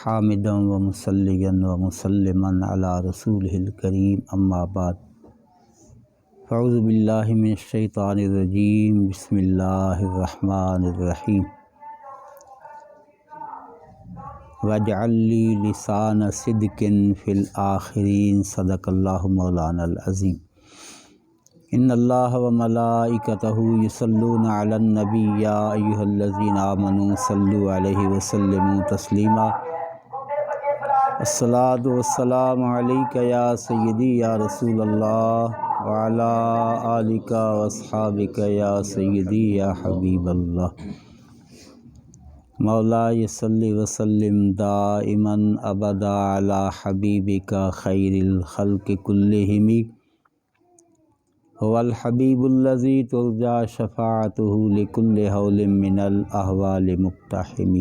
حامدا و مصلیا و مسلما علی رسولہ الکریم اما بعد فاعوذ باللہ من الشیطان الرجیم بسم اللہ الرحمن الرحیم واجعل لی لسان صدق فی الآخرین صدق اللہ مولانا العظیم ان اللہ و ملائکتہ یصلون علی النبی یا ایھا الذین آمنوا صلوا علیہ وسلموا تسلیما الصلاۃ والسلام علیک یا سیدی یا رسول اللہ وعلی آلک واصحابک یا سیدی یا حبیب اللہ مولا صلی وسلم دائما ابدا علی حبیبک خیر الخلق کلہم هو الحبیب الذی ترجى شفاعته لكل حول من الاحوال مقتحم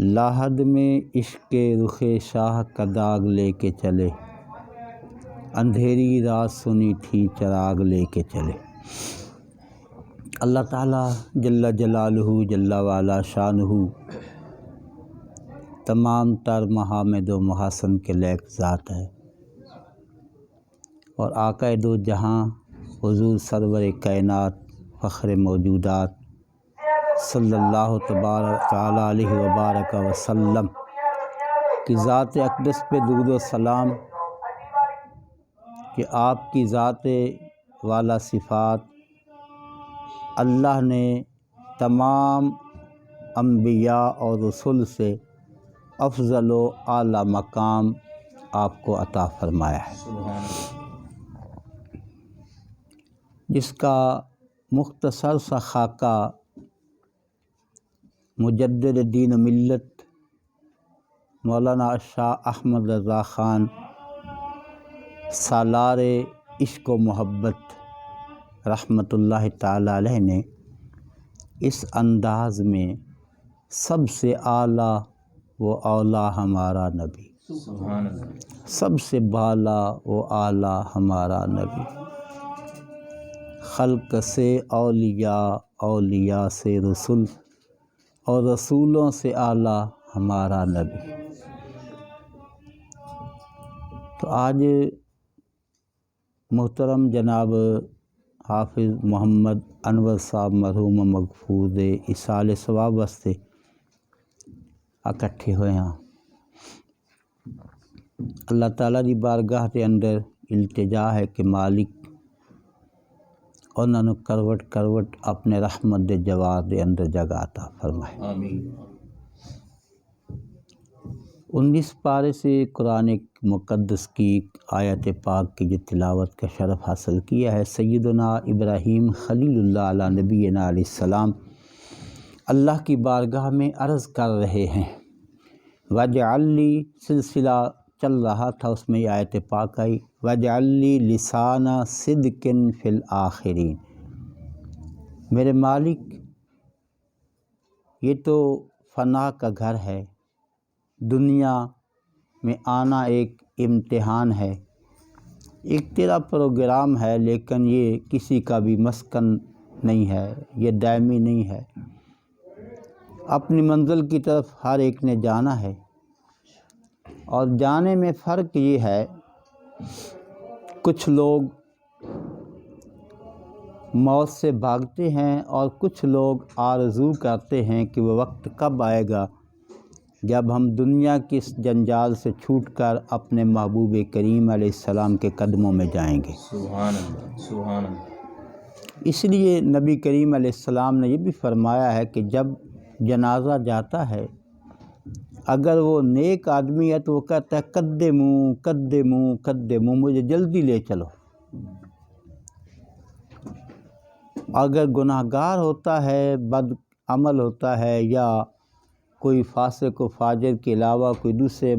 لاحد میں عشق رخ شاہ کا داغ لے کے چلے، اندھیری رات سنی تھی چراغ لے کے چلے۔ اللہ تعالیٰ جل جلالہ جل وعلا شانہ تمام تر محامد و محاسن کے لائق ذات ہے، اور آقا دو جہاں حضور سرور کائنات فخر موجودات صلی اللہ تبارک تعالیٰ علیہ وبارک وسلم کی ذات اقدس پہ درود و سلام کہ آپ کی ذات والا صفات اللہ نے تمام انبیاء اور رسول سے افضل و اعلیٰ مقام آپ کو عطا فرمایا ہے، جس کا مختصر سا خاکہ مجدد دین و ملت مولانا شاہ احمد رضا خان سالار عشق و محبت رحمۃ اللہ تعالیٰ علیہ نے اس انداز میں سب سے اعلیٰ و اولیٰ ہمارا نبی، سب سے بالا و اعلیٰ ہمارا نبی، خلق سے اولیاء، اولیاء سے رسول، اور رسولوں سے اعلیٰ ہمارا نبی۔ تو آج محترم جناب حافظ محمد انور صاحب مرحوم مغفور ایصال ثواب واسطے اکٹھے ہوئے ہیں۔ اللہ تعالیٰ دی بارگاہ کے اندر التجا ہے کہ مالک انہوں نے کروٹ کروٹ اپنے رحمت دے جواب دے اندر جگہ عطا فرمائے۔ آمین۔ 19 پارے سے قرآن مقدس کی آیت پاک کی جو تلاوت کا شرف حاصل کیا ہے، سیدنا ابراہیم خلیل اللہ علیہ نبینا علیہ السلام اللہ کی بارگاہ میں عرض کر رہے ہیں۔ وَاجْعَلْ لِي سلسلہ چل رہا تھا، اس میں یہ آیت پاک آئی، وَاجْعَلْ لِي لِسَانَ صِدْقٍ فِي الْآخِرِينَ۔ میرے مالک، یہ تو فنا کا گھر ہے، دنیا میں آنا ایک امتحان ہے، ایک تیرا پروگرام ہے، لیکن یہ کسی کا بھی مسکن نہیں ہے، یہ دائمی نہیں ہے۔ اپنی منزل کی طرف ہر ایک نے جانا ہے، اور جانے میں فرق یہ ہے، کچھ لوگ موت سے بھاگتے ہیں اور کچھ لوگ آرزو کرتے ہیں کہ وہ وقت کب آئے گا جب ہم دنیا کی اس جنجال سے چھوٹ کر اپنے محبوب کریم علیہ السلام کے قدموں میں جائیں گے۔ سبحان اللہ، سبحان اللہ۔ اس لیے نبی کریم علیہ السلام نے یہ بھی فرمایا ہے کہ جب جنازہ جاتا ہے، اگر وہ نیک آدمی ہے تو وہ کہتا ہے قدموا قدموا قدموا، مجھے جلدی لے چلو۔ اگر گناہ گار ہوتا ہے، بد عمل ہوتا ہے، یا کوئی فاسق و فاجر کے علاوہ کوئی دوسرے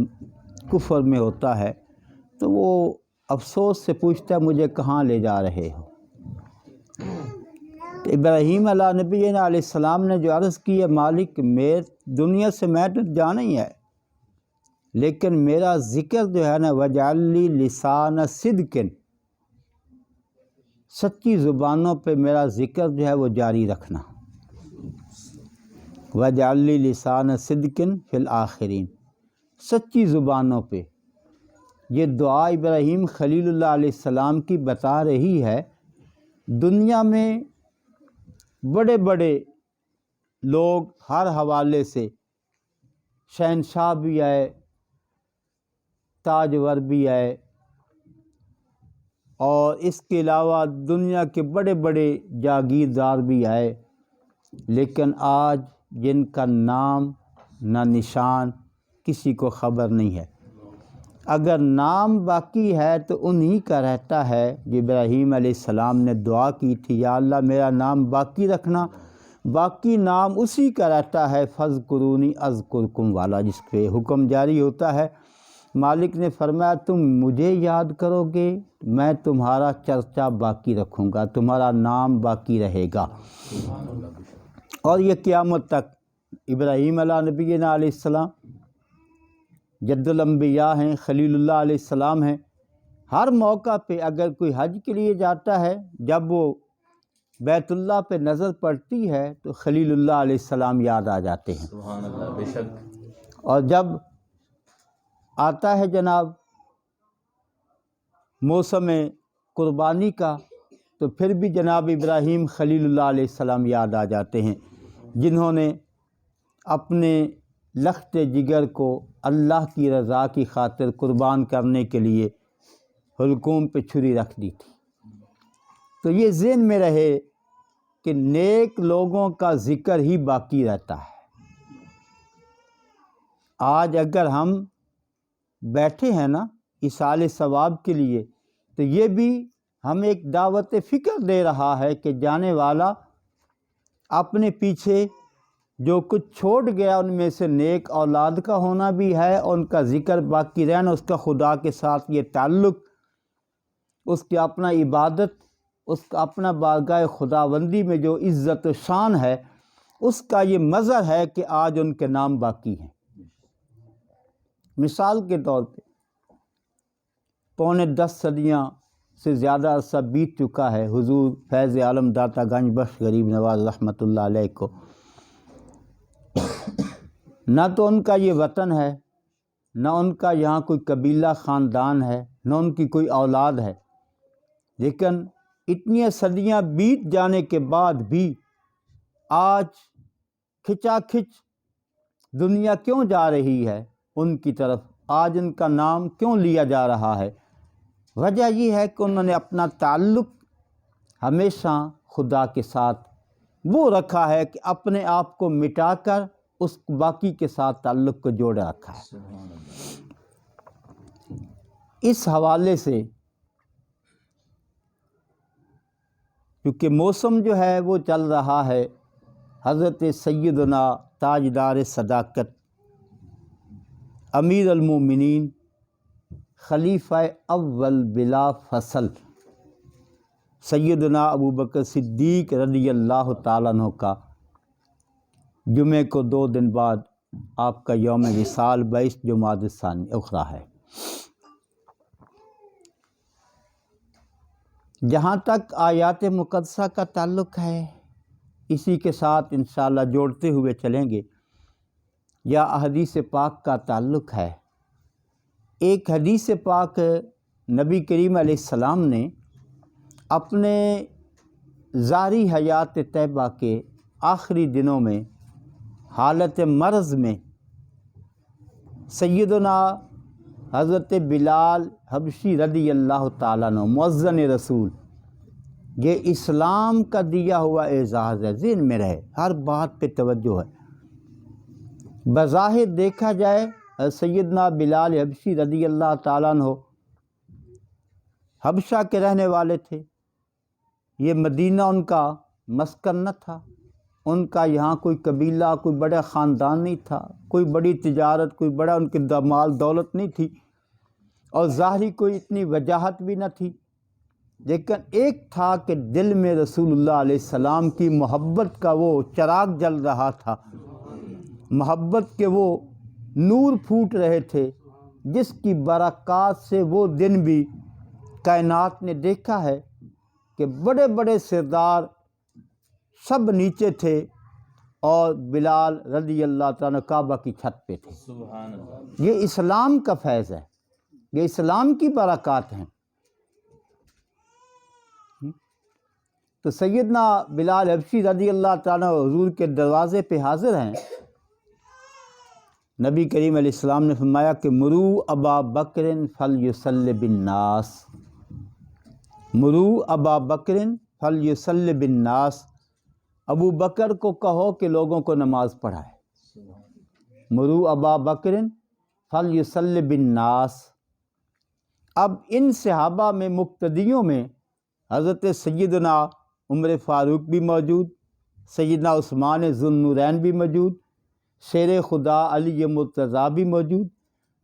کفر میں ہوتا ہے، تو وہ افسوس سے پوچھتا ہے مجھے کہاں لے جا رہے ہو؟ تو ابراہیم علیہ نبی علیہ السلام نے جو عرض کی ہے، مالک میں دنیا سے میں تو جانا ہی ہے، لیکن میرا ذکر جو ہے نا، وَاجْعَلْ لِي لِسَانَ صِدْقٍ، سچی زبانوں پہ میرا ذکر جو ہے وہ جاری رکھنا۔ وَاجْعَلْ لِي لِسَانَ صِدْقٍ فِي الْآخِرِينَ، سچی زبانوں پہ یہ دعا ابراہیم خلیل اللہ علیہ السلام کی بتا رہی ہے۔ دنیا میں بڑے بڑے لوگ ہر حوالے سے، شہنشاہ بھی آئے، تاجور بھی آئے، اور اس کے علاوہ دنیا کے بڑے بڑے جاگیردار بھی آئے، لیکن آج جن کا نام نہ نشان کسی کو خبر نہیں ہے۔ اگر نام باقی ہے تو انہی کا رہتا ہے جو ابراہیم علیہ السلام نے دعا کی تھی، یا اللہ میرا نام باقی رکھنا۔ باقی نام اسی کا رہتا ہے فَاذْکُرُونِی اذکرکم والا، جس پہ حکم جاری ہوتا ہے۔ مالک نے فرمایا تم مجھے یاد کرو گے، میں تمہارا چرچا باقی رکھوں گا، تمہارا نام باقی رہے گا، اور یہ قیامت تک۔ ابراہیم علیہ نبینا علیہ السلام جد الانبیاء ہیں، خلیل اللہ علیہ السلام ہیں۔ ہر موقع پہ اگر کوئی حج کے لیے جاتا ہے، جب وہ بیت اللہ پہ نظر پڑتی ہے تو خلیل اللہ علیہ السلام یاد آ جاتے ہیں۔ سبحان اللہ، بے شک۔ اور جب آتا ہے جناب موسم قربانی کا، تو پھر بھی جناب ابراہیم خلیل اللہ علیہ السلام یاد آ جاتے ہیں، جنہوں نے اپنے لخت جگر کو اللہ کی رضا کی خاطر قربان کرنے کے لیے حلقوم پہ چھری رکھ دی تھی۔ تو یہ ذہن میں رہے کہ نیک لوگوں کا ذکر ہی باقی رہتا ہے۔ آج اگر ہم بیٹھے ہیں نا ایصال ثواب کے لیے، تو یہ بھی ہمیں ایک دعوت فکر دے رہا ہے کہ جانے والا اپنے پیچھے جو کچھ چھوڑ گیا ان میں سے نیک اولاد کا ہونا بھی ہے، اور ان کا ذکر باقی رہنا، اس کا خدا کے ساتھ یہ تعلق، اس کی اپنا عبادت، اس کا اپنا بارگاہ خداوندی میں جو عزت و شان ہے، اس کا یہ مظہر ہے کہ آج ان کے نام باقی ہیں۔ مثال کے طور پہ 9.25 صدیاں سے زیادہ عرصہ بیت چکا ہے حضور فیض عالم داتا گنج بخش غریب نواز رحمۃ اللہ علیہ کو۔ نہ تو ان کا یہ وطن ہے، نہ ان کا یہاں کوئی قبیلہ خاندان ہے، نہ ان کی کوئی اولاد ہے، لیکن اتنی صدیاں بیت جانے کے بعد بھی آج کھچا کھچ دنیا کیوں جا رہی ہے ان کی طرف، آج ان کا نام کیوں لیا جا رہا ہے؟ وجہ یہ ہے کہ انہوں نے اپنا تعلق ہمیشہ خدا کے ساتھ وہ رکھا ہے کہ اپنے آپ کو مٹا کر اس باقی کے ساتھ تعلق کو جوڑے رکھا ہے۔ اس حوالے سے کیونکہ موسم جو ہے وہ چل رہا ہے حضرت سیدنا تاجدار صداقت امیر المومنین خلیفہ اول بلا فصل سیدنا ابوبکر صدیق رضی اللہ تعالیٰ عنہ کا جمعے کو 2 دن بعد آپ کا یوم وصال 22 جمادی الثانی اخری ہے۔ جہاں تک آیات مقدسہ کا تعلق ہے، اسی کے ساتھ انشاءاللہ جوڑتے ہوئے چلیں گے، یا حدیث پاک کا تعلق ہے۔ ایک حدیث پاک نبی کریم علیہ السلام نے اپنے ظاہری حیات طیبہ کے آخری دنوں میں حالت مرض میں سیدنا حضرت بلال حبشی رضی اللہ تعالیٰ عنہ مؤذن رسول، یہ اسلام کا دیا ہوا اعزاز ہے، ذہن میں رہے، ہر بات پہ توجہ ہے۔ بظاہر دیکھا جائے سیدنا بلال حبشی رضی اللہ تعالیٰ عنہ حبشہ کے رہنے والے تھے، یہ مدینہ ان کا مسکن نہ تھا، ان کا یہاں کوئی قبیلہ، کوئی بڑا خاندان نہیں تھا، کوئی بڑی تجارت، کوئی بڑا ان کے مال دولت نہیں تھی، اور ظاہری کوئی اتنی وجاہت بھی نہ تھی، لیکن ایک تھا کہ دل میں رسول اللہ علیہ السلام کی محبت کا وہ چراغ جل رہا تھا، محبت کے وہ نور پھوٹ رہے تھے، جس کی برکات سے وہ دن بھی کائنات نے دیکھا ہے کہ بڑے بڑے سردار سب نیچے تھے، اور بلال رضی اللہ تعالیٰ کعبہ کی چھت پہ تھے۔ سبحان اللہ۔ یہ اسلام کا فیض ہے، یہ اسلام کی برکات ہیں۔ تو سیدنا بلال حبشی رضی اللہ تعالیٰ حضور کے دروازے پہ حاضر ہیں۔ نبی کریم علیہ السلام نے فرمایا کہ مرو ابا بکر فلیصلی بالناس، مرو ابا بکر فلیصلی بالناس، ابو بکر کو کہو کہ لوگوں کو نماز پڑھائے۔ مرو ابا بکر فلیصلی بالناس۔ اب ان صحابہ میں مقتدیوں میں حضرت سیدنا عمر فاروق بھی موجود، سیدنا عثمان ذو النورین بھی موجود، شیر خدا علی مرتضیٰ بھی موجود،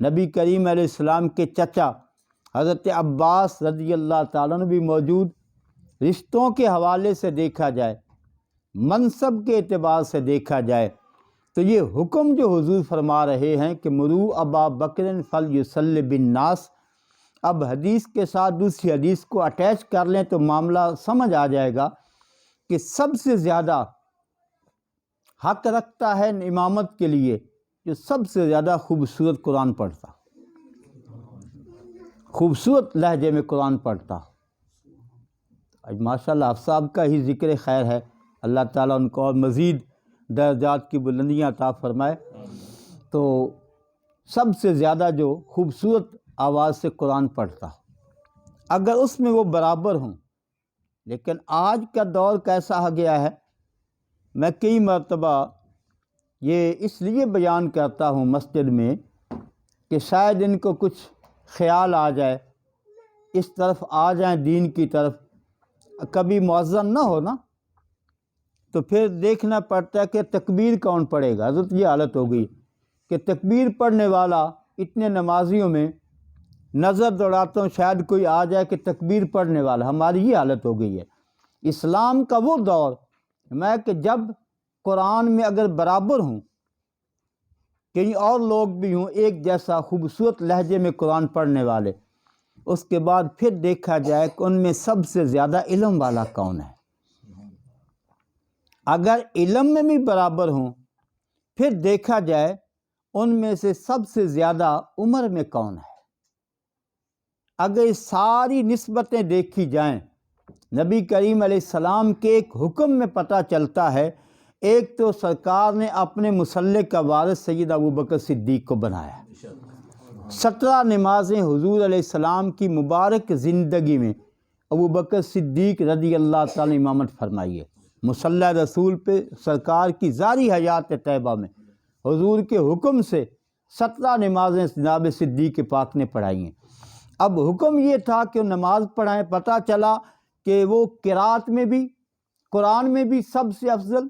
نبی کریم علیہ السلام کے چچا حضرت عباس رضی اللہ تعالیٰ عنہ بھی موجود۔ رشتوں کے حوالے سے دیکھا جائے، منصب کے اعتبار سے دیکھا جائے تو یہ حکم جو حضور فرما رہے ہیں کہ مرو ابا بکر فلیصلی بالناس، اب حدیث کے ساتھ دوسری حدیث کو اٹیچ کر لیں تو معاملہ سمجھ آ جائے گا کہ سب سے زیادہ حق رکھتا ہے امامت کے لیے جو سب سے زیادہ خوبصورت قرآن پڑھتا، خوبصورت لہجے میں قرآن پڑھتا۔ آج ماشاءاللہ آپ صاحب کا ہی ذکر خیر ہے، اللہ تعالیٰ ان کو اور مزید درجات کی بلندیاں عطا فرمائے۔ تو سب سے زیادہ جو خوبصورت آواز سے قرآن پڑھتا، اگر اس میں وہ برابر ہوں، لیکن آج کا دور کیسا آ گیا ہے، میں کئی مرتبہ یہ اس لیے بیان کرتا ہوں مسجد میں کہ شاید ان کو کچھ خیال آ جائے، اس طرف آ جائیں دین کی طرف، کبھی مؤذن نہ ہو نا تو پھر دیکھنا پڑتا ہے کہ تکبیر کون پڑھے گا۔ حضرت یہ حالت ہو گئی کہ تکبیر پڑھنے والا اتنے نمازیوں میں نظر دوڑاتا ہوں شاید کوئی آ جائے کہ تکبیر پڑھنے والا، ہماری یہ حالت ہو گئی ہے۔ اسلام کا وہ دور میں کہ جب قرآن میں اگر برابر ہوں، کہیں اور لوگ بھی ہوں ایک جیسا خوبصورت لہجے میں قرآن پڑھنے والے، اس کے بعد پھر دیکھا جائے کہ ان میں سب سے زیادہ علم والا کون ہے۔ اگر علم میں بھی برابر ہوں پھر دیکھا جائے ان میں سے سب سے زیادہ عمر میں کون ہے۔ اگر یہ ساری نسبتیں دیکھی جائیں، نبی کریم علیہ السلام کے ایک حکم میں پتہ چلتا ہے، ایک تو سرکار نے اپنے مصلی کا وارث سید ابوبکر صدیق کو بنایا۔ 17 نمازیں حضور علیہ السلام کی مبارک زندگی میں ابوبکر صدیق رضی اللہ تعالیٰ امامت فرمائی ہے۔ مصلی رسول پہ سرکار کی ظاہری حیات طیبہ میں حضور کے حکم سے 17 نمازیں جناب صدیق پاک نے پڑھائی ہیں۔ اب حکم یہ تھا کہ وہ نماز پڑھائیں، پتہ چلا کہ وہ قرات میں بھی، قرآن میں بھی سب سے افضل،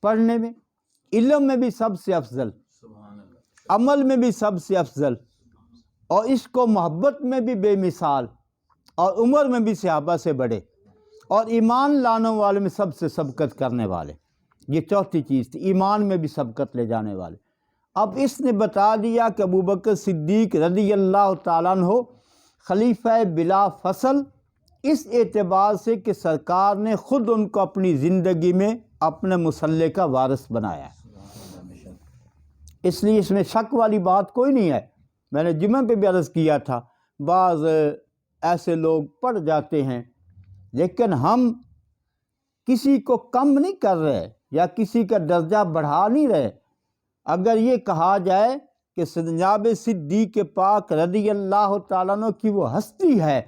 پڑھنے میں، علم میں بھی سب سے افضل، عمل میں بھی سب سے افضل، اور عشق و محبت میں بھی بے مثال، اور عمر میں بھی صحابہ سے بڑے، اور ایمان لانے والے میں سب سے سبقت کرنے والے۔ یہ چوتھی چیز تھی، ایمان میں بھی سبقت لے جانے والے۔ اب اس نے بتا دیا کہ ابوبکر صدیق رضی اللہ تعالیٰ عنہ خلیفہ بلا فصل، اس اعتبار سے کہ سرکار نے خود ان کو اپنی زندگی میں اپنے مصلی کا وارث بنایا، اس لیے اس میں شک والی بات کوئی نہیں ہے۔ میں نے جمعہ پہ بھی عرض کیا تھا، بعض ایسے لوگ پڑھ جاتے ہیں لیکن ہم کسی کو کم نہیں کر رہے یا کسی کا درجہ بڑھا نہیں رہے۔ اگر یہ کہا جائے کہ جناب صدیق پاک رضی اللہ تعالیٰ عنہ کی وہ ہستی ہے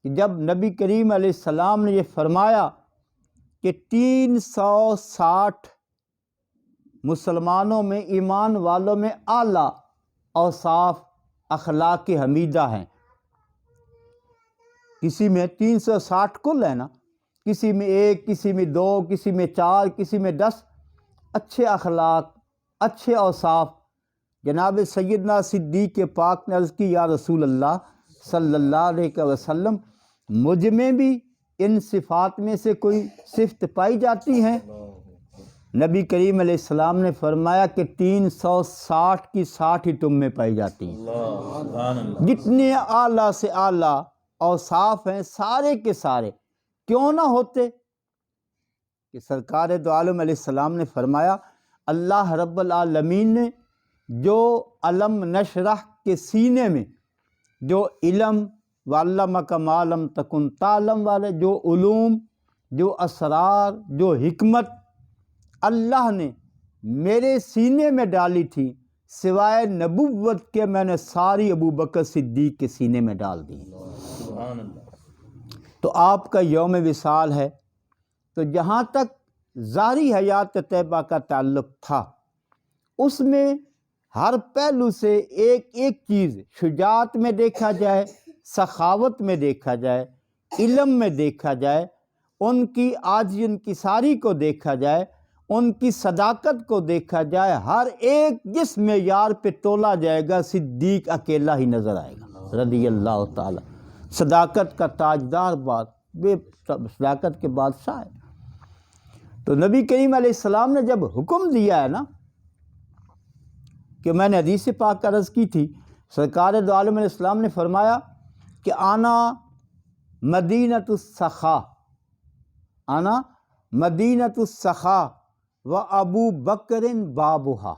کہ جب نبی کریم علیہ السلام نے یہ فرمایا کہ 360 مسلمانوں میں، ایمان والوں میں اعلیٰ اوصاف اخلاق حمیدہ ہیں، کسی میں 360 کل ہے نا، کسی میں 1، کسی میں 2، کسی میں 4، کسی میں 10 اچھے اخلاق، اچھے اوصاف۔ جناب سیدنا صدیق پاک نے عرض کی، یا رسول اللہ صلی اللہ علیہ وسلم، مجھ میں بھی ان صفات میں سے کوئی صفت پائی جاتی ہیں؟ نبی کریم علیہ السلام نے فرمایا کہ 360 کی 60 ہی تم میں پائی جاتی ہیں۔ جتنے اعلیٰ سے اعلیٰ اوصاف ہیں سارے کے سارے کیوں نہ ہوتے، کہ سرکار دو عالم علیہ السلام نے فرمایا اللہ رب العالمین نے جو علم نشرح کے سینے میں جو علم وعلمک ما لم تکن تعلم والے جو علوم، جو اسرار، جو حکمت اللہ نے میرے سینے میں ڈالی تھی، سوائے نبوت کے میں نے ساری ابو بکر صدیق کے سینے میں ڈال دی۔ سبحان اللہ۔ تو آپ کا یوم وصال ہے، تو جہاں تک ظاہری حیات طیبہ کا تعلق تھا اس میں ہر پہلو سے ایک ایک چیز شجاعت میں دیکھا جائے، سخاوت میں دیکھا جائے، علم میں دیکھا جائے، ان کی عاجزی انکساری کو دیکھا جائے، ان کی صداقت کو دیکھا جائے، ہر ایک جس معیار پہ تولا جائے گا صدیق اکیلا ہی نظر آئے گا رضی اللہ تعالی۔ صداقت کا تاجدار بات، بے صداقت کے بادشاہ ہے۔ تو نبی کریم علیہ السلام نے جب حکم دیا ہے نا، کہ میں نے حدیث پاک کا عرض کی تھی، سرکار دو عالم علیہ السلام نے فرمایا کہ آنا مدینۃ السخا، آنا مدینۃ السخا و ابو بکر بابھا،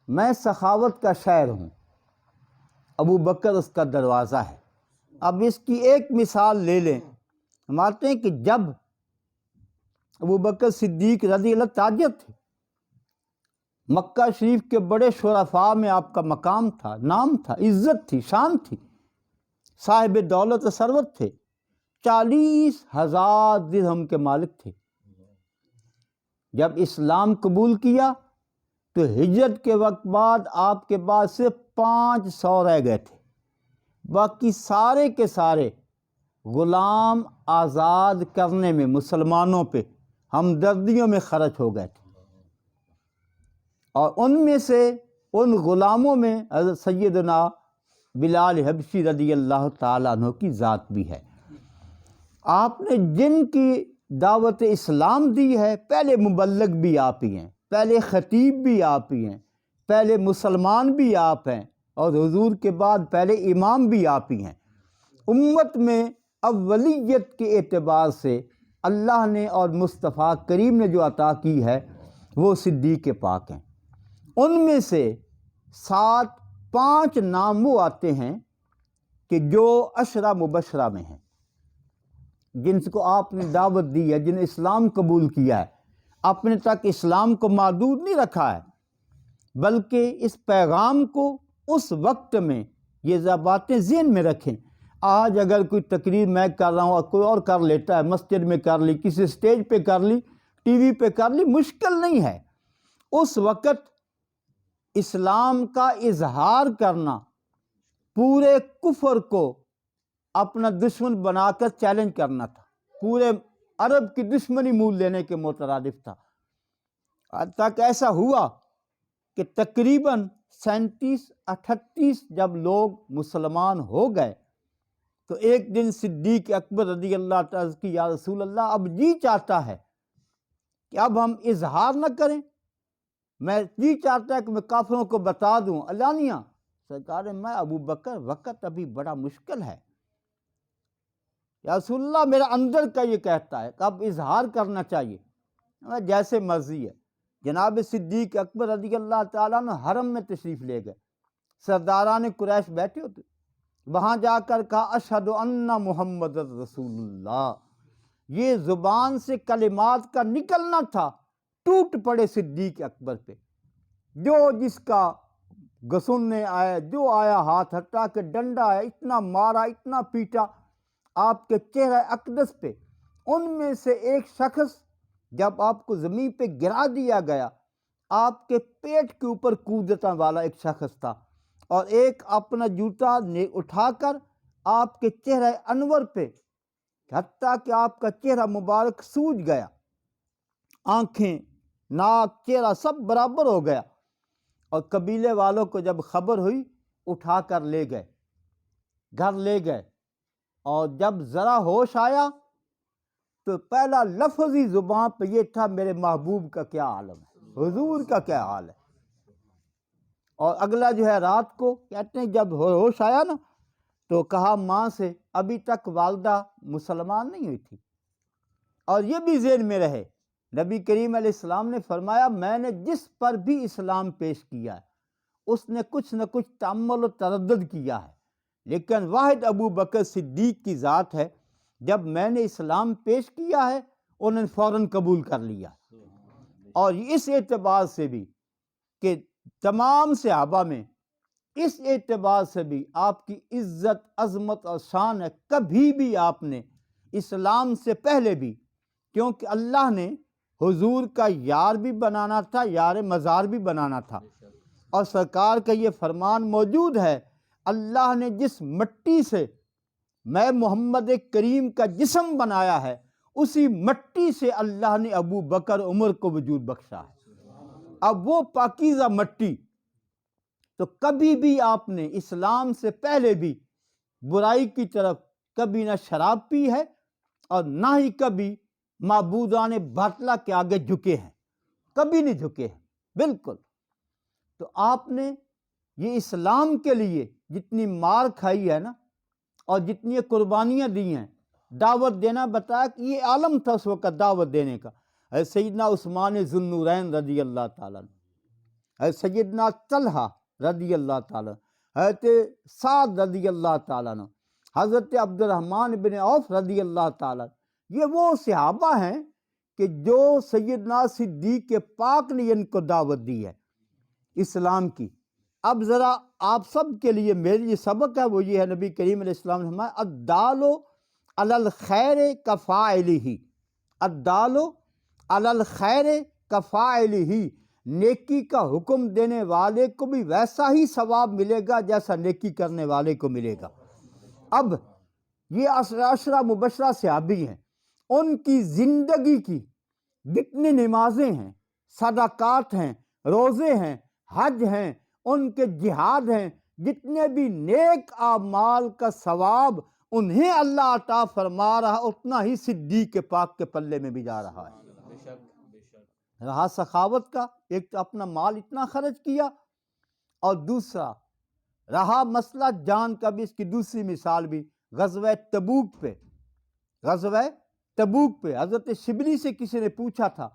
میں سخاوت کا شہر ہوں، ابو بکر اس کا دروازہ ہے۔ اب اس کی ایک مثال لے لیں، ہم آتے ہیں کہ جب ابو بکر صدیق رضی اللہ تاجر تھے، مکہ شریف کے بڑے شرفاء میں آپ کا مقام تھا، نام تھا، عزت تھی، شان تھی، صاحب دولت و ثروت تھے، 40,000 درہم کے مالک تھے۔ جب اسلام قبول کیا تو ہجرت کے وقت بعد آپ کے پاس صرف 500 رہ گئے تھے، باقی سارے کے سارے غلام آزاد کرنے میں مسلمانوں پہ ہمدردیوں میں خرچ ہو گئے تھے، اور ان میں سے ان غلاموں میں حضرت سیدنا بلال حبشی رضی اللہ تعالیٰ عنہ کی ذات بھی ہے۔ آپ نے جن کی دعوت اسلام دی ہے، پہلے مبلغ بھی آپ ہی ہیں، پہلے خطیب بھی آپ ہی ہیں، پہلے مسلمان بھی آپ ہیں، اور حضور کے بعد پہلے امام بھی آپ ہی ہیں۔ امت میں اولیت کے اعتبار سے اللہ نے اور مصطفیٰ کریم نے جو عطا کی ہے وہ صدیق پاک ہیں۔ ان میں سے 5 نام وہ آتے ہیں کہ جو عشرہ مبشرہ میں ہیں، جن کو آپ نے دعوت دی ہے، جن نے اسلام قبول کیا ہے، اپنے تک اسلام کو محدود نہیں رکھا ہے، بلکہ اس پیغام کو اس وقت میں یہ باتیں ذہن میں رکھیں۔ آج اگر کوئی تقریر میں کر رہا ہوں اور کوئی اور کر لیتا ہے، مسجد میں کر لی، کسی اسٹیج پہ کر لی، ٹی وی پہ کر لی، مشکل نہیں ہے۔ اس وقت اسلام کا اظہار کرنا پورے کفر کو اپنا دشمن بنا کر چیلنج کرنا تھا، پورے عرب کی دشمنی مول لینے کے مترادف تھا۔ حد تک ایسا ہوا کہ تقریباً 37-38 جب لوگ مسلمان ہو گئے تو ایک دن صدیق اکبر رضی اللہ تعالیٰ کی یا رسول اللہ اب جی چاہتا ہے کہ اب ہم اظہار نہ کریں، میں جی چاہتا ہے کہ میں کافروں کو بتا دوں علانیہ۔ سرکار میں ابو بکر وقت ابھی بڑا مشکل ہے یا رسول اللہ، میرا اندر کا یہ کہتا ہے کہ اب اظہار کرنا چاہیے، جیسے مرضی ہے۔ جناب صدیق اکبر رضی اللہ تعالیٰ نے حرم میں تشریف لے گئے، سرداران قریش بیٹھے ہوتے، وہاں جا کر کہا اشہد ان محمد رسول اللہ۔ یہ زبان سے کلمات کا نکلنا تھا، ٹوٹ پڑے صدیق اکبر پہ، جو جس کا گسننے آئے، جو آیا ہاتھ ہٹا کے ڈنڈا آیا، اتنا مارا، اتنا پیٹا آپ کے چہرہ اقدس پہ۔ ان میں سے ایک شخص جب آپ کو زمین پہ گرا دیا گیا، آپ کے پیٹ کے اوپر کودتا والا ایک شخص تھا، اور ایک اپنا جوتا اٹھا کر آپ کے چہرہ انور پہ، حتیٰ کہ آپ کا چہرہ مبارک سوج گیا، آنکھیں، ناک، چہرہ سب برابر ہو گیا، اور قبیلے والوں کو جب خبر ہوئی اٹھا کر لے گئے، گھر لے گئے، اور جب ذرا ہوش آیا تو پہلا لفظ ہی زبان پہ یہ تھا میرے محبوب کا کیا عالم ہے، حضور کا کیا حال ہے۔ اور اگلا جو ہے رات کو کہتے ہیں جب ہوش آیا نا تو کہا ماں سے، ابھی تک والدہ مسلمان نہیں ہوئی تھی، اور یہ بھی ذہن میں رہے نبی کریم علیہ السلام نے فرمایا میں نے جس پر بھی اسلام پیش کیا ہے اس نے کچھ نہ کچھ تأمل و تردد کیا ہے، لیکن واحد ابو بکر صدیق کی ذات ہے، جب میں نے اسلام پیش کیا ہے انہوں نے فوراً قبول کر لیا۔ اور اس اعتبار سے بھی کہ تمام صحابہ میں اس اعتبار سے بھی آپ کی عزت، عظمت اور شان ہے، کبھی بھی آپ نے اسلام سے پہلے بھی، کیونکہ اللہ نے حضور کا یار بھی بنانا تھا، یار مزار بھی بنانا تھا، اور سرکار کا یہ فرمان موجود ہے، اللہ نے جس مٹی سے میں محمد کریم کا جسم بنایا ہے اسی مٹی سے اللہ نے ابو بکر عمر کو وجود بخشا ہے۔ اب وہ پاکیزہ مٹی، تو کبھی بھی آپ نے اسلام سے پہلے بھی برائی کی طرف کبھی نہ شراب پی ہے اور نہ ہی کبھی معبودان باطلہ کے آگے جھکے ہیں، کبھی نہیں جھکے ہیں بالکل۔ تو آپ نے یہ اسلام کے لیے جتنی مار کھائی ہے نا اور جتنی قربانیاں دی ہیں، دعوت دینا، بتایا کہ یہ عالم تھا اس وقت دعوت دینے کا۔ حضرت سیدنا عثمان ذو النورین رضی اللہ تعالیٰ عنہ، حضرت سیدنا طلحہ رضی اللہ تعالیٰ عنہ، حضرت سعد رضی اللہ تعالیٰ عنہ، حضرت عبد الرحمن بن عوف رضی اللہ تعالیٰ عنہ، یہ وہ صحابہ ہیں کہ جو سیدنا صدیق پاک نے ان کو دعوت دی ہے اسلام کی۔ اب ذرا آپ سب کے لیے میری یہ سبق ہے وہ یہ ہے، نبی کریم علیہ السلام نے فرمایا الدال علی الخیر کفاعلہ، الدال علی الخیر کفاعلہ، نیکی کا حکم دینے والے کو بھی ویسا ہی ثواب ملے گا جیسا نیکی کرنے والے کو ملے گا۔ اب یہ عشرہ مبشرہ صحابی ہیں، ان کی زندگی کی جتنی نمازیں ہیں، صدقات ہیں، روزے ہیں، حج ہیں، ان کے جہاد ہیں، جتنے بھی نیک اعمال کا ثواب انہیں اللہ عطا فرما رہا، اتنا ہی صدیق پاک کے پلے میں بھی جا رہا ہے۔ بے شک بے شک۔ رہا سخاوت کا، ایک تو اپنا مال اتنا خرچ کیا، اور دوسرا رہا مسئلہ جان کا بھی، اس کی دوسری مثال بھی غزوہ تبوک پہ، غزوہ تبوک پہ حضرت شبلی سے کسی نے پوچھا تھا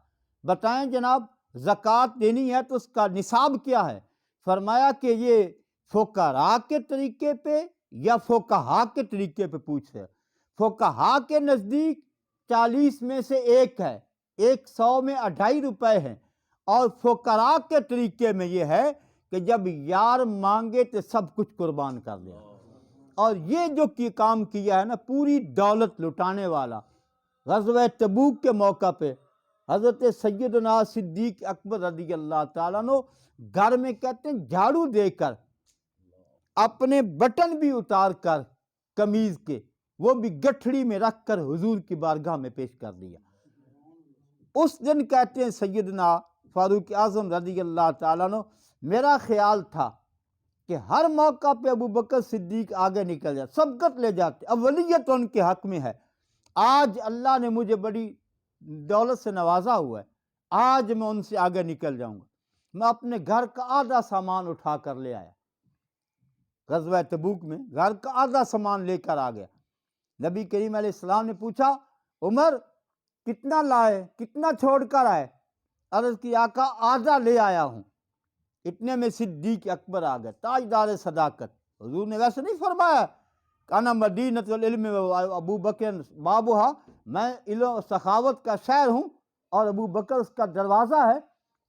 بتائیں جناب زکوٰۃ دینی ہے تو اس کا نصاب کیا ہے؟ فرمایا کہ یہ فقہاء کے طریقے پہ یا فقہاء کے طریقے پہ پوچھ رہے۔ فقہاء کے نزدیک 40 میں سے ایک ہے، 100 میں 2.5 روپے ہیں، اور فقراء کے طریقے میں یہ ہے کہ جب یار مانگے تو سب کچھ قربان کر دیا۔ اور یہ جو کام کیا ہے نا، پوری دولت لٹانے والا، غزوہ تبوک کے موقع پہ حضرت سیدنا صدیق اکبر رضی اللہ تعالیٰ عنہ گھر میں کہتے ہیں جھاڑو دے کر اپنے بٹن بھی اتار کر قمیض کے، وہ بھی گٹھڑی میں رکھ کر حضور کی بارگاہ میں پیش کر دیا۔ اس دن کہتے ہیں سیدنا فاروق اعظم رضی اللہ تعالیٰ عنہ، میرا خیال تھا کہ ہر موقع پہ ابو بکر صدیق آگے نکل جاتے، سبقت لے جاتے، اولیت ان کے حق میں ہے۔ آج اللہ نے مجھے بڑی دولت سے نوازا ہوا ہے، آج میں ان سے آگے نکل جاؤں گا۔ میں اپنے گھر کا آدھا سامان اٹھا کر لے آیا، غزوہ تبوک میں گھر کا آدھا سامان لے کر آ گیا۔ نبی کریم علیہ السلام نے پوچھا عمر کتنا لائے، کتنا چھوڑ کر آئے؟ عرض کی آقا آدھا لے آیا ہوں۔ اتنے میں صدیق اکبر آ گئے، تاجدار صداقت۔ حضور نے ویسے نہیں فرمایا کانا مدینۃ العلم ابو بکر بابھا، میں علم و سخاوت کا شہر ہوں اور ابو بکر اس کا دروازہ ہے۔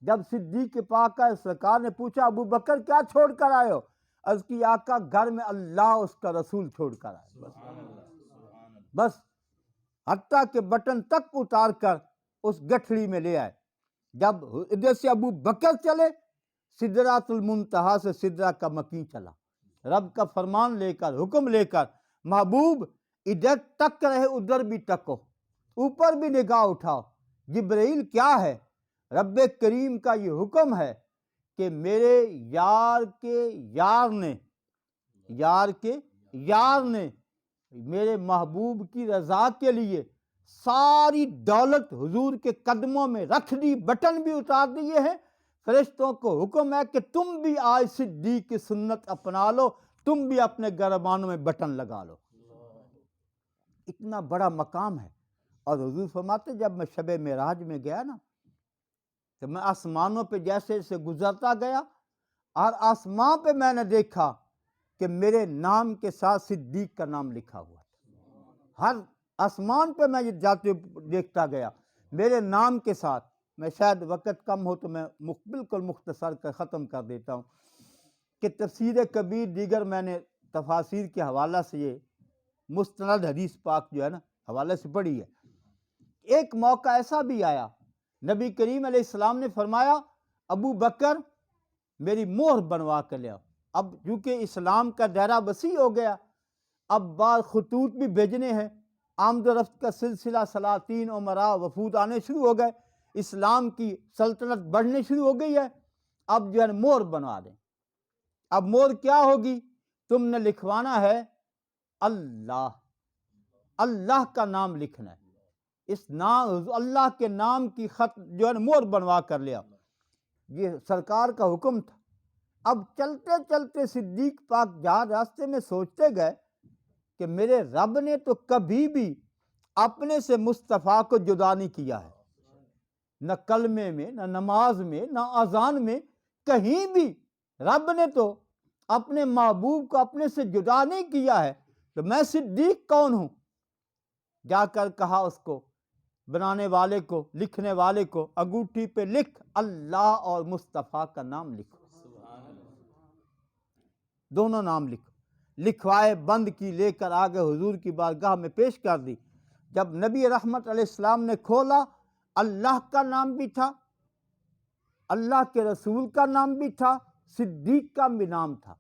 جب صدیق پاک کا سرکار نے پوچھا ابو بکر کیا چھوڑ کر آئے ہو؟ عرض کی آقا گھر میں اللہ اس کا رسول چھوڑ کر آئے، بس حتیٰ کہ بٹن تک اتار کر اس گٹھڑی میں لے آئے۔ جب ادھر سے ابو بکر چلے، سدرۃ المنتہا سے سدرہ کا مکین چلا، رب کا فرمان لے کر، حکم لے کر، محبوب ادھر تک رہے ادھر بھی تکو، اوپر بھی نگاہ اٹھاؤ۔ جبرائیل کیا ہے؟ رب کریم کا یہ حکم ہے کہ میرے یار کے یار نے میرے محبوب کی رضا کے لیے ساری دولت حضور کے قدموں میں رکھ دی، بٹن بھی اتار دیے ہیں۔ فرشتوں کو حکم ہے کہ تم بھی آج صدیق کی سنت اپنا لو، تم بھی اپنے گربانوں میں بٹن لگا لو۔ اتنا بڑا مقام ہے، اور حضور فرماتے جب میں شب معراج میں گیا نا تو میں آسمانوں پہ جیسے سے گزرتا گیا اور آسمان پہ میں نے دیکھا کہ میرے نام کے ساتھ صدیق کا نام لکھا ہوا تھا۔ ہر آسمان پہ میں جاتے دیکھتا گیا میرے نام کے ساتھ۔ میں شاید وقت کم ہو تو میں بالکل مختصر کر ختم کر دیتا ہوں کہ تفسیر کبیر دیگر میں نے تفاسیر کے حوالہ سے یہ مستند حدیث پاک جو ہے نا حوالے سے پڑھی ہے۔ ایک موقع ایسا بھی آیا نبی کریم علیہ السلام نے فرمایا ابو بکر میری مہر بنوا کے لے آؤ۔ اب کیونکہ اسلام کا دائرہ وسیع ہو گیا، اب بعض خطوط بھی بھیجنے ہیں، آمد و رفت کا سلسلہ، سلاطین امراء وفود آنے شروع ہو گئے، اسلام کی سلطنت بڑھنے شروع ہو گئی ہے، اب جو ہے مہر بنوا دیں۔ اب مہر کیا ہوگی؟ تم نے لکھوانا ہے اللہ، اللہ کا نام لکھنا ہے، اس نام اللہ کے نام کی خط جو ہے مہر بنوا کر لیا۔ یہ سرکار کا حکم تھا۔ اب چلتے چلتے صدیق پاک جہاں راستے میں سوچتے گئے کہ میرے رب نے تو کبھی بھی اپنے سے مصطفیٰ کو جدا نہیں کیا ہے، نہ کلمے میں، نہ نماز میں، نہ اذان میں، کہیں بھی رب نے تو اپنے محبوب کو اپنے سے جدا نہیں کیا ہے، تو میں صدیق کون ہوں؟ جا کر کہا اس کو، بنانے والے کو، لکھنے والے کو، انگوٹھی پہ لکھ اللہ اور مصطفیٰ کا نام لکھو، دونوں نام لکھو۔ لکھوائے بند کی، لے کر آگے حضور کی بارگاہ میں پیش کر دی۔ جب نبی رحمت علیہ السلام نے کھولا، اللہ کا نام بھی تھا، اللہ کے رسول کا نام بھی تھا، صدیق کا بھی نام تھا،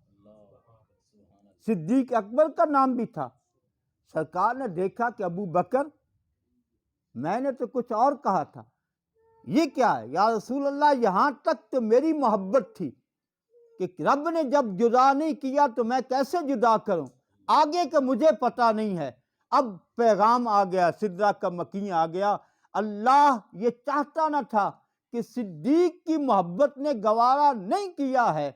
صدیق اکبر کا نام بھی تھا۔ سرکار نے دیکھا کہ ابو بکر میں نے تو کچھ اور کہا تھا، یہ کیا ہے یا رسول اللہ؟ یہاں تک تو میری محبت تھی کہ رب نے جب جدا نہیں کیا تو میں کیسے جدا کروں، آگے کا مجھے پتہ نہیں ہے۔ اب پیغام آ گیا، سدرہ کا مکین آ گیا۔ اللہ یہ چاہتا نہ تھا کہ صدیق کی محبت نے گوارا نہیں کیا ہے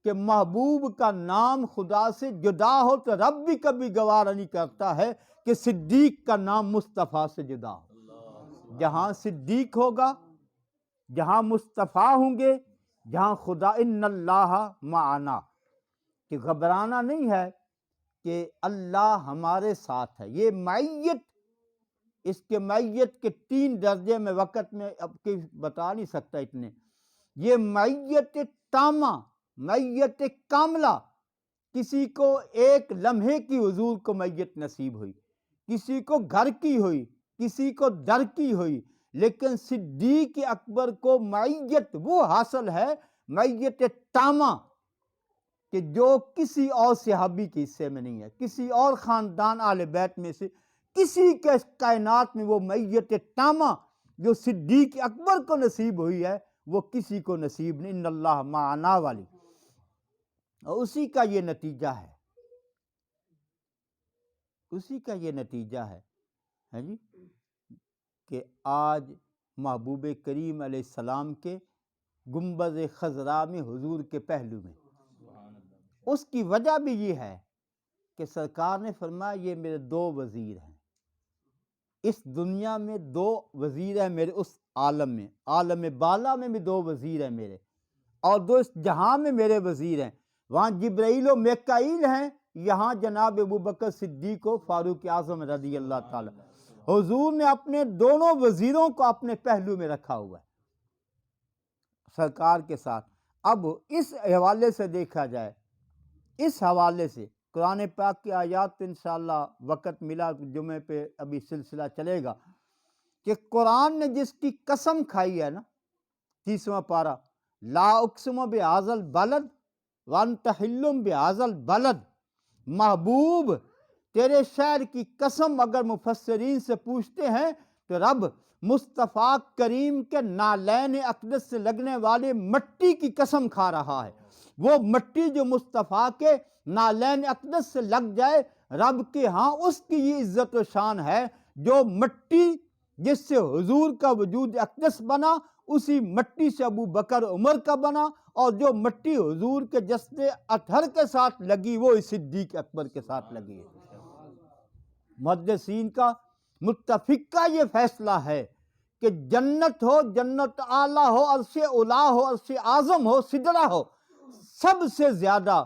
کہ محبوب کا نام خدا سے جدا ہو، تو رب بھی کبھی گوارا نہیں کرتا ہے کہ صدیق کا نام مصطفیٰ سے جدا ہو۔ جہاں صدیق ہوگا، جہاں مصطفیٰ ہوں گے، جہاں خدا ان اللہ معنا، کہ گھبرانا نہیں ہے کہ اللہ ہمارے ساتھ ہے۔ یہ معیت، اس کے معیت کے 3 درجے میں وقت میں اب کی بتا نہیں سکتا اتنے۔ یہ معیت تامہ، معیت کاملہ، کسی کو ایک لمحے کی حضور کو معیت نصیب ہوئی، کسی کو گھر کی ہوئی، کسی کو در کی ہوئی، لیکن صدیق اکبر کو معیت وہ حاصل ہے، معیت تامہ، کہ جو کسی اور صحابی کے حصے میں نہیں ہے، کسی اور خاندان آل بیت میں سے کسی کے کائنات میں وہ معیت تامہ جو صدیق اکبر کو نصیب ہوئی ہے وہ کسی کو نصیب نہیں، ان اللہ معنا والی۔ اور اسی کا یہ نتیجہ ہے، اسی کا یہ نتیجہ ہے جی کہ آج محبوب کریم علیہ السلام کے گنبد خضراء میں حضور کے پہلو میں، اس کی وجہ بھی یہ ہے کہ سرکار نے فرمایا یہ میرے 2 وزیر ہیں، اس دنیا میں 2 وزیر ہیں میرے، اس عالم میں، عالم بالا میں بھی 2 وزیر ہیں میرے، اور 2 اس جہاں میں میرے وزیر ہیں۔ وہاں جبرائیل و میکائیل ہیں، یہاں جناب ابو بکر صدیق و فاروق اعظم رضی اللہ تعالی۔ حضور نے اپنے دونوں وزیروں کو اپنے پہلو میں رکھا ہوا ہے سرکار کے ساتھ۔ اب اس حوالے سے دیکھا جائے، اس حوالے سے قرآن پاک کی آیات انشاءاللہ وقت ملا جمعے پہ ابھی سلسلہ چلے گا، کہ قرآن نے جس کی قسم کھائی ہے نا، 30واں پارہ، لا اقسم بہذا البلد وانت حل بہذا البلد، محبوب تیرے شہر کی قسم اگر مفسرین سے پوچھتے ہیں تو رب مصطفیٰ کریم کے نالین اقدس سے لگنے والے مٹی کی قسم کھا رہا ہے۔ وہ مٹی جو مصطفیٰ کے نالین اقدس سے لگ جائے، رب کے ہاں اس کی یہ عزت و شان ہے۔ جو مٹی جس سے حضور کا وجود اقدس بنا، اسی مٹی سے ابو بکر عمر کا بنا، اور جو مٹی حضور کے جسد اطہر کے ساتھ لگی وہ صدیق اکبر کے ساتھ لگی ہے۔ محدثین کا متفقہ یہ فیصلہ ہے کہ جنت ہو، جنت اعلیٰ ہو، عرش اولا ہو، عرش اعظم ہو، سدرہ ہو، سب سے زیادہ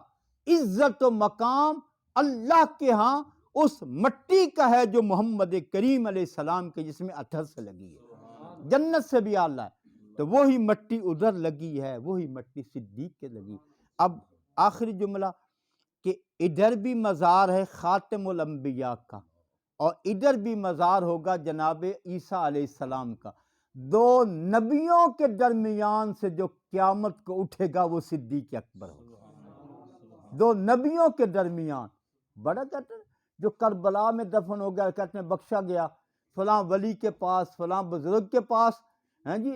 عزت و مقام اللہ کے ہاں اس مٹی کا ہے جو محمد کریم علیہ السلام کے جسم اطہر سے لگی ہے، جنت سے بھی اعلیٰ ہے۔ تو وہی مٹی ادھر لگی ہے، وہی مٹی صدیق کے لگی۔ اب آخری جملہ کہ ادھر بھی مزار ہے خاتم الانبیاء کا، اور ادھر بھی مزار ہوگا جناب عیسیٰ علیہ السلام کا۔ دو نبیوں کے درمیان سے جو قیامت کو اٹھے گا وہ صدیق اکبر ہوگا۔ دو نبیوں کے درمیان، بڑا کہتے ہیں جو کربلا میں دفن ہو گیا، کہتے ہیں بخشا گیا فلاں ولی کے پاس، فلاں بزرگ کے پاس، ہیں جی،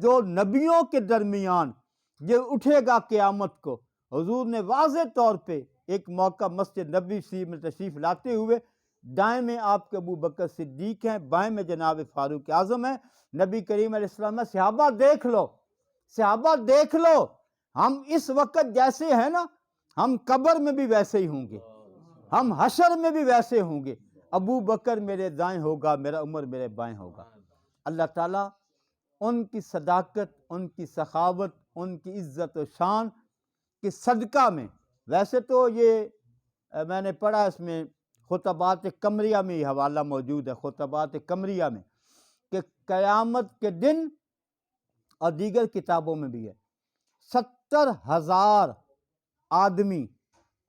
جو نبیوں کے درمیان یہ اٹھے گا قیامت کو۔ حضور نے واضح طور پہ ایک موقع مسجد نبوی شریف میں تشریف لاتے ہوئے، دائیں میں آپ کے ابو بکر صدیق ہیں، بائیں میں جناب فاروق اعظم ہیں، نبی کریم علیہ السلام نے صحابہ دیکھ لو، صحابہ دیکھ لو، ہم اس وقت جیسے ہیں نا، ہم قبر میں بھی ویسے ہی ہوں گے، ہم حشر میں بھی ویسے ہوں گے۔ ابو بکر میرے دائیں ہوگا، میرا عمر میرے بائیں ہوگا۔ اللہ تعالیٰ ان کی صداقت، ان کی سخاوت، ان کی عزت و شان کے صدقہ میں، ویسے تو یہ میں نے پڑھا اس میں خطبات قمریہ میں یہ حوالہ موجود ہے، خطبات قمریہ میں، کہ قیامت کے دن، اور دیگر کتابوں میں بھی ہے، 70,000 آدمی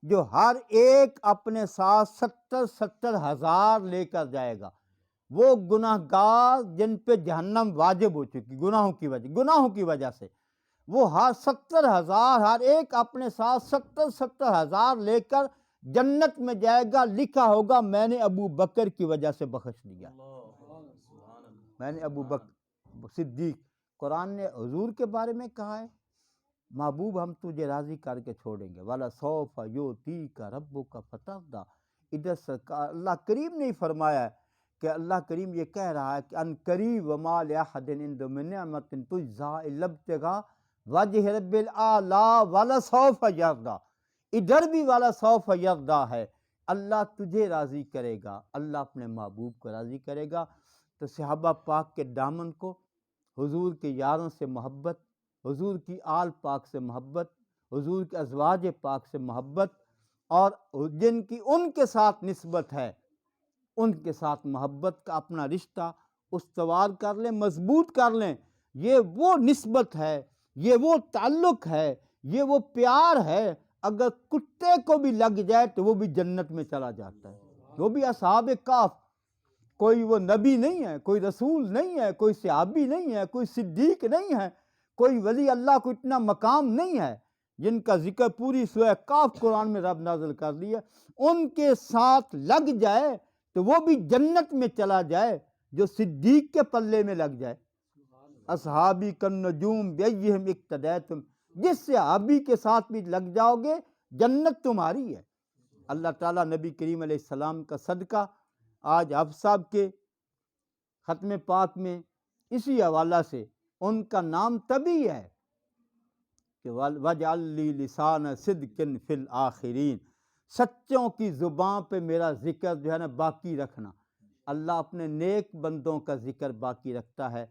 جو ہر ایک اپنے ساتھ 70,000 لے کر جائے گا، وہ گناہ گار جن پہ جہنم واجب ہو چکی گناہوں کی وجہ سے، وہ ہر 70,000 ہر ایک اپنے ساتھ 70,000 لے کر جنت میں جائے گا، لکھا ہوگا میں نے ابو بکر کی وجہ سے بخش دیا، میں نے ابو بکر صدیق۔ قرآن نے حضور کے بارے میں کہا ہے، محبوب ہم تجھے راضی کر کے چھوڑیں گے، وَلَسَوْفَ يُعْطِيكَ رَبُّكَ فَتَرْضَىٰ۔ ادھر سرکار اللہ کریم نے ہی فرمایا ہے کہ اللہ کریم یہ کہہ رہا ہے کہ ان قریب وما لأحد عندہ من نعمۃ تجزیٰ الا ابتغاء وجہ رب الاعلیٰ وَلَسَوْفَ يَرْضَىٰ۔ ادھر بھی وَلَسَوْفَ يَرْضَىٰ ہے، اللہ تجھے راضی کرے گا، اللہ اپنے محبوب کو راضی کرے گا۔ تو صحابہ پاک کے دامن کو، حضور کے یاروں سے محبت، حضور کی آل پاک سے محبت، حضور کے ازواج پاک سے محبت، اور جن کی ان کے ساتھ نسبت ہے ان کے ساتھ محبت کا اپنا رشتہ استوار کر لیں، مضبوط کر لیں۔ یہ وہ نسبت ہے، یہ وہ تعلق ہے، یہ وہ پیار ہے، اگر کتے کو بھی لگ جائے تو وہ بھی جنت میں چلا جاتا ہے۔ وہ بھی اصحاب کہف، کوئی وہ نبی نہیں ہے، کوئی رسول نہیں ہے، کوئی صحابی نہیں ہے، کوئی صدیق نہیں ہے، کوئی ولی اللہ کو اتنا مقام نہیں ہے جن کا ذکر پوری سورہ کہف قرآن میں رب نازل کر دیا، ان کے ساتھ لگ جائے تو وہ بھی جنت میں چلا جائے جو صدیق کے پلے میں لگ جائے۔ اصحابی کالنجوم بیہم اقتدیتم، جس صحابی کے ساتھ بھی لگ جاؤ گے جنت تمہاری ہے۔ اللہ تعالیٰ نبی کریم علیہ السلام کا صدقہ آج آپ صاحب کے ختم پاک میں اسی حوالہ سے ان کا نام تبھی ہے کہ وَاجْعَل لِّي لِسَانَ صِدْقٍ فِي الْآخِرِينَ، سچوں کی زبان پہ میرا ذکر جو ہے نا باقی رکھنا۔ اللہ اپنے نیک بندوں کا ذکر باقی رکھتا ہے۔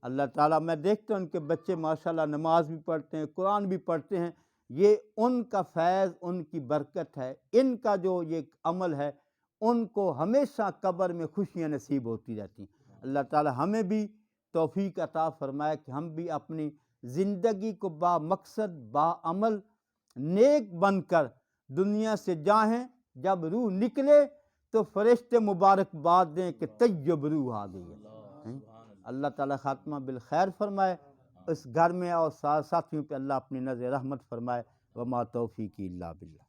اللہ تعالیٰ، میں دیکھتا ہوں ان کے بچے ماشاءاللہ نماز بھی پڑھتے ہیں، قرآن بھی پڑھتے ہیں، یہ ان کا فیض، ان کی برکت ہے، ان کا جو یہ عمل ہے ان کو ہمیشہ قبر میں خوشیاں نصیب ہوتی رہتی ہیں۔ اللہ تعالیٰ ہمیں بھی توفیق عطا فرمائے کہ ہم بھی اپنی زندگی کو با مقصد، با عمل، نیک بن کر دنیا سے جائیں، جب روح نکلے تو فرشتے مبارکباد دیں کہ طیب روح آ گئی ہے۔ اللہ تعالیٰ خاتمہ بالخیر فرمائے، اس گھر میں اور ساتھیوں پہ اللہ اپنی نظر رحمت فرمائے۔ وما توفیقی الا باللہ۔